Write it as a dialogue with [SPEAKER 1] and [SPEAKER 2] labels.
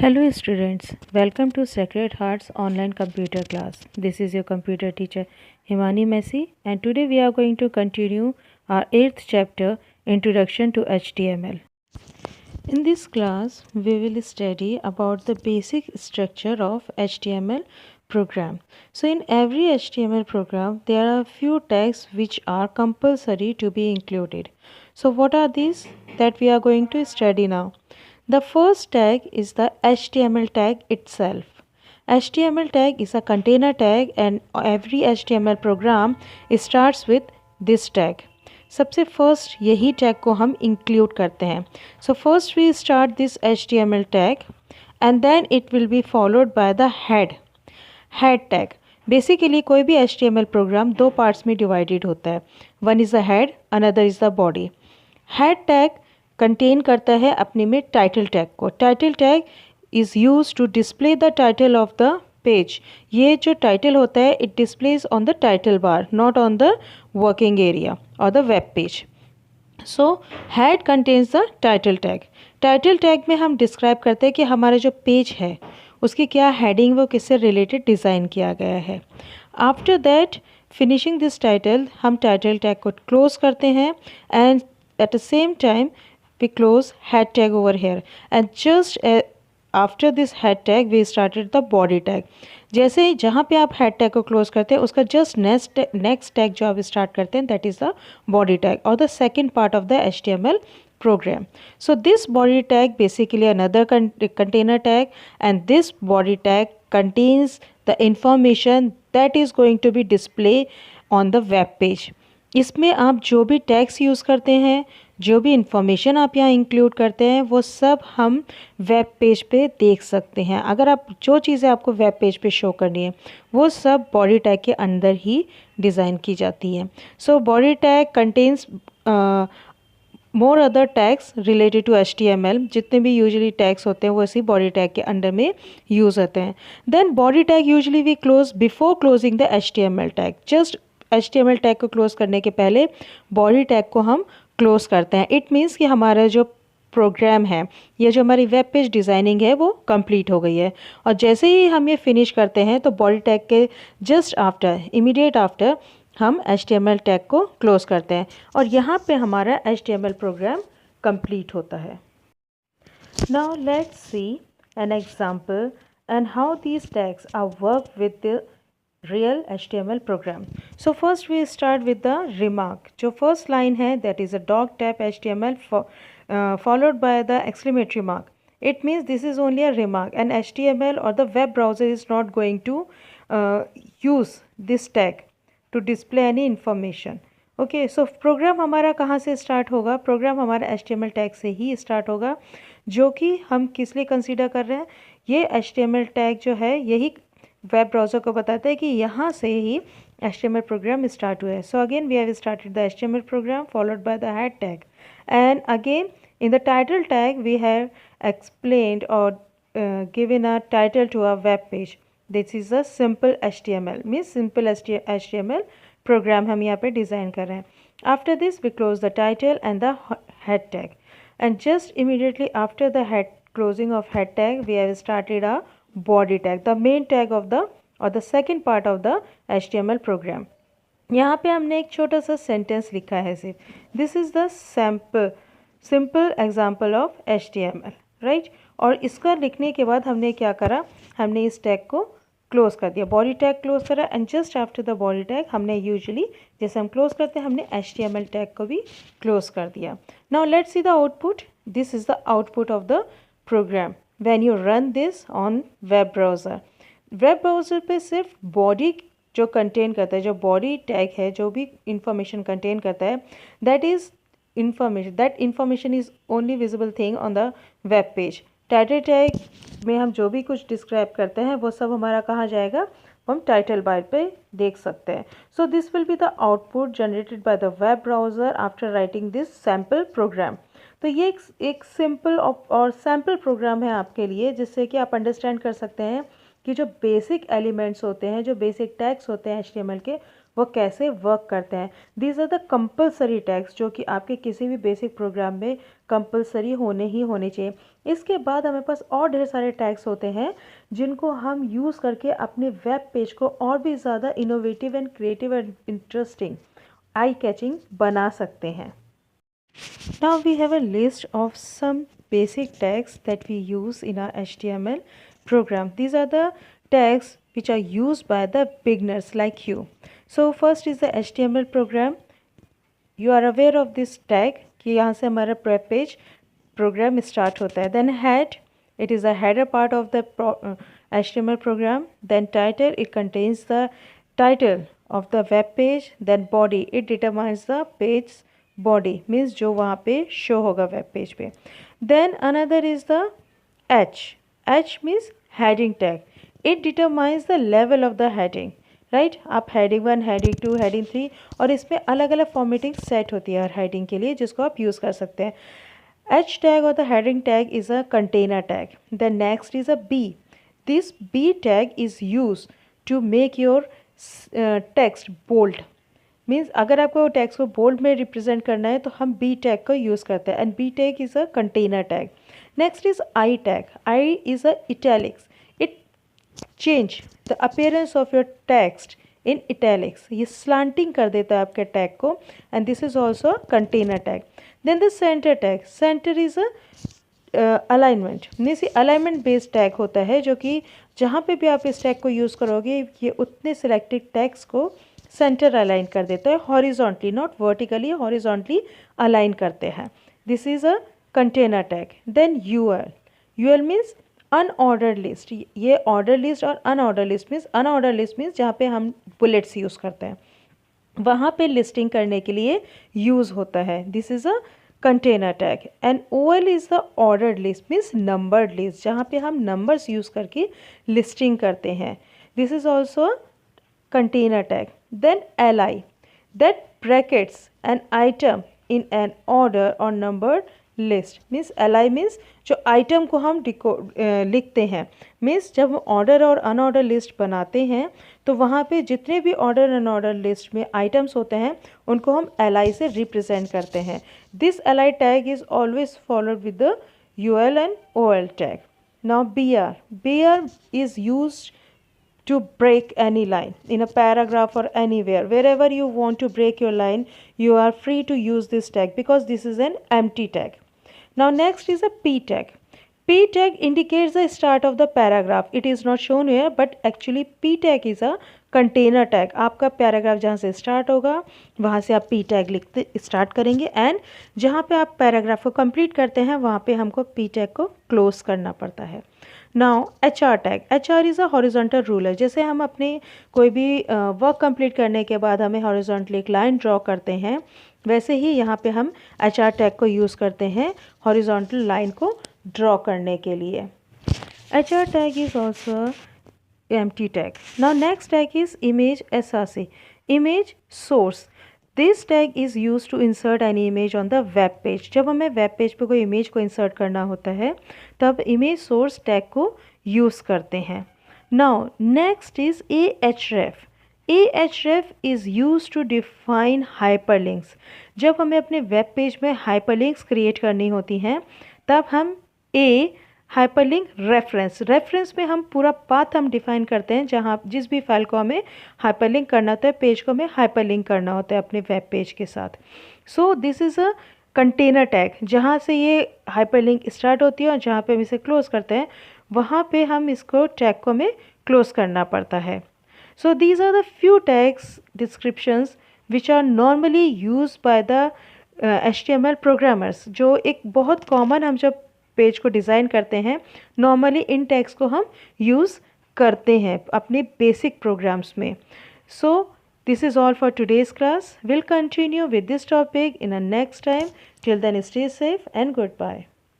[SPEAKER 1] Hello students, welcome to Sacred Hearts online computer class. This is your computer teacher Himani Messi and today we are going to continue our 8th chapter Introduction to HTML. In this class we will study about the basic structure of HTML program. So in every HTML program there are few tags which are compulsory to be included. So what are these that we are going to study now? The first tag is the HTML tag itself. HTML tag is a container tag and every HTML program starts with this tag. सबसे first यही tag को हम include करते हैं. So first we start this HTML tag and then it will be followed by the head tag. Basically कोई भी HTML program दो parts में डिवाइडेड होता है. One is the head, another is the body. Head tag contain करता है अपने में टाइटल टैग को. Title tag is use to display the title of the page. ये जो टाइटल होता है it displays on the title bar, not on the working area और the web page. So head contains the title tag. Title tag में हम describe करते हैं कि हमारा जो पेज है उसकी क्या हेडिंग, वो किससे रिलेटेड डिज़ाइन किया गया है. After that finishing this title, हम टाइटल टैग को क्लोज करते हैं and at the same time we close head tag over here and just after this head tag we started the body tag. जैसे ही जहाँ पे आप head tag को close करते हैं उसका just next tag जो आप start करते हैं that is the body tag or the second part of the HTML program. So this body tag basically another container tag and this body tag contains the information that is going to be displayed on the web page. इसमें आप जो भी tags use करते हैं, जो भी information आप यहाँ इंक्लूड करते हैं, वो सब हम वेब पेज पे देख सकते हैं. अगर आप जो चीज़ें आपको वेब पेज पे शो करनी है वो सब बॉडी टैग के अंदर ही डिज़ाइन की जाती हैं. So body tag contains more other tags related to HTML. जितने भी यूजुअली टैग्स होते हैं वो इसी बॉडी टैग के अंडर में यूज़ होते हैं. Then body tag usually we close before closing the HTML tag. Just HTML tag को क्लोज करने के पहले बॉडी टैग को हम क्लोज करते हैं. इट मीन्स कि हमारा जो प्रोग्राम है या जो हमारी वेब पेज डिज़ाइनिंग है वो कंप्लीट हो गई है. और जैसे ही हम ये फिनिश करते हैं तो बॉडी टैग के जस्ट आफ्टर, इमीडिएट आफ्टर हम HTML टैग को क्लोज करते हैं और यहाँ पे हमारा HTML प्रोग्राम कंप्लीट होता है. Now let's see an example and how these tags are work with the real HTML program. So first we start with the remark. जो first line है that is a dog tap HTML followed by the exclamatory mark. It means this is only a remark and HTML or the web browser is not going to use this tag to display any information. Okay, so program हमारा कहाँ से start होगा? program हमारा HTML tag से ही start होगा, जो कि हम किस लिए consider कर रहे हैं. ये HTML tag जो है यही वेब ब्राउज़र को बताता है कि यहाँ से ही HTML प्रोग्राम स्टार्ट हुआ है. So again we have started the HTML program followed by the head tag and again in the title tag we have explained और given a title to a web page. This is a simple HTML means simple HTML program हम यहाँ पे design कर रहे हैं. After this we close the title and the head tag and just immediately after the head closing of head tag we have started a body tag, the main tag of the or the second part of the HTML program. यहाँ पे हमने एक छोटा सा sentence लिखा है सिर्फ. This is the simple example of HTML, right. और इसका लिखने के बाद हमने क्या करा, हमने इस टैग को क्लोज कर दिया, बॉडी टैग क्लोज करा and just after the body tag हमने यूजुअली जैसे हम क्लोज करते हैं हमने HTML टैग को भी क्लोज कर दिया. Now let's see the output. This is the output of the program when you run this on web browser. Web browser पे सिर्फ बॉडी जो कंटेन करता है, जो बॉडी टैग है, जो भी इंफॉर्मेशन कंटेन करता है, that information is only visible thing on the web page. Title tag में हम जो भी कुछ डिस्क्राइब करते हैं वो सब हमारा कहाँ जाएगा, हम टाइटल बार पे देख सकते हैं. So this will be the output generated by the web browser after writing this sample program. तो ये एक सिंपल और सैम्पल प्रोग्राम है आपके लिए, जिससे कि आप अंडरस्टैंड कर सकते हैं कि जो बेसिक एलिमेंट्स होते हैं, जो बेसिक टैग्स होते हैं HTML के, वो कैसे वर्क करते हैं। These are the compulsory tags जो कि आपके किसी भी बेसिक प्रोग्राम में कंपलसरी होने चाहिए। इसके बाद हमारे पास और ढेर सारे टैग्स होते हैं जिनको हम यूज़ करके अपने वेब पेज को और भी ज़्यादा innovative and creative and interesting, eye catching बना सकते हैं। Now we have a list of some basic tags that we use in our HTML program. These are the tags which are used by the beginners like you. So first is the HTML program. You are aware of this tag कि यहाँ से हमारा web page program start होता है. Then head, it is the header part of the HTML program. Then title, it contains the title of the web page. Then body, it determines the page body, means जो वहाँ पे show होगा web page पे. Then another is the H. H means heading tag. It determines the level of the heading. Right आप heading 1, heading 2, heading 3 और इसमें अलग अलग फॉर्मेटिंग सेट होती है हर हेडिंग के लिए जिसको आप यूज़ कर सकते हैं. H tag or the heading tag is a container tag. The next is a B. This B tag is used to make your text bold. Means अगर आपको टेक्स्ट को बोल्ड में रिप्रेजेंट करना है तो हम बी टैग को use करते हैं and B tag is a container tag. Next is I tag. I is a italics. It change the appearance of your text in italics. ये स्लांटिंग कर देता है आपके टैग को and this is also a container tag. Then the center tag. Center is a alignment. Means ये alignment based tag होता है जो कि जहाँ पे भी आप इस टैग को यूज़ करोगे ये उतने सिलेक्टेड टैग्स को सेंटर अलाइन कर देता है horizontally, not vertically, horizontally align करते हैं. This is a container tag. Then UL. UL means unordered list. ये ऑर्डर लिस्ट और unorder list means, unorder list means जहाँ पे हम बुलेट्स यूज़ करते हैं वहाँ पे लिस्टिंग करने के लिए यूज़ होता है. This is a container tag. And OL is the ordered list means numbered list जहाँ पे हम नंबर्स यूज़ करके लिस्टिंग करते हैं. This is also a container tag. Then li, that brackets an item in an order or numbered list. means li means जो item को हम लिखते हैं. means जब हम order और unorder list बनाते हैं तो वहाँ पे जितने भी order and order list में items होते हैं उनको हम li से represent करते हैं. This li tag is always followed with the ul and ol tag. Now br. br is used to break any line in a paragraph or anywhere. Wherever you want to break your line, you are free to use this tag because this is an empty tag. Now next is a P tag. P tag indicates the start of the paragraph. It is not shown here but actually P tag is a container tag. आपका paragraph जहाँ से start होगा वहाँ से आप P tag लिखते start करेंगे and जहाँ पे आप पैराग्राफ को कंप्लीट करते हैं वहाँ पे हमको P टैग को क्लोज करना पड़ता है. Now HR tag. HR is a horizontal ruler. जैसे हम अपने कोई भी वर्क कंप्लीट करने के बाद हमें हॉरिजॉन्टली एक लाइन ड्रॉ करते हैं वैसे ही यहाँ पे हम HR टैग को यूज़ करते हैं हॉरिजॉन्टल लाइन को ड्रॉ करने के लिए. HR tag is also empty tag. Now next tag is image src. Image source. This tag is used to insert any image on the web page. जब हमें web page पे कोई image को insert करना होता है तब इमेज सोर्स टैग को यूज़ करते हैं. Now next is ahref. ahref is used to define hyperlinks. जब हमें अपने वेब पेज में हाइपरलिंक्स क्रिएट करनी होती हैं तब हम हाइपरलिंक रेफरेंस में हम पूरा पाथ हम डिफाइन करते हैं जहाँ जिस भी फाइल को हमें हाइपरलिंक करना होता है पेज को हमें हाइपरलिंक करना होता है अपने वेब पेज के साथ. सो this is a container tag. जहाँ से ये हाइपरलिंक स्टार्ट होती है और जहाँ पे हम इसे क्लोज करते हैं वहाँ पे हम इसको टैग को हमें क्लोज करना पड़ता है. So these are the few tags descriptions which are normally use by the HTML programmers. जो एक बहुत कॉमन हम जब पेज को डिज़ाइन करते हैं नॉर्मली इन टैग्स को हम यूज़ करते हैं अपने बेसिक प्रोग्राम्स में. So this is all for today's class. Will continue with this topic in a next time. Till then stay safe and good bye.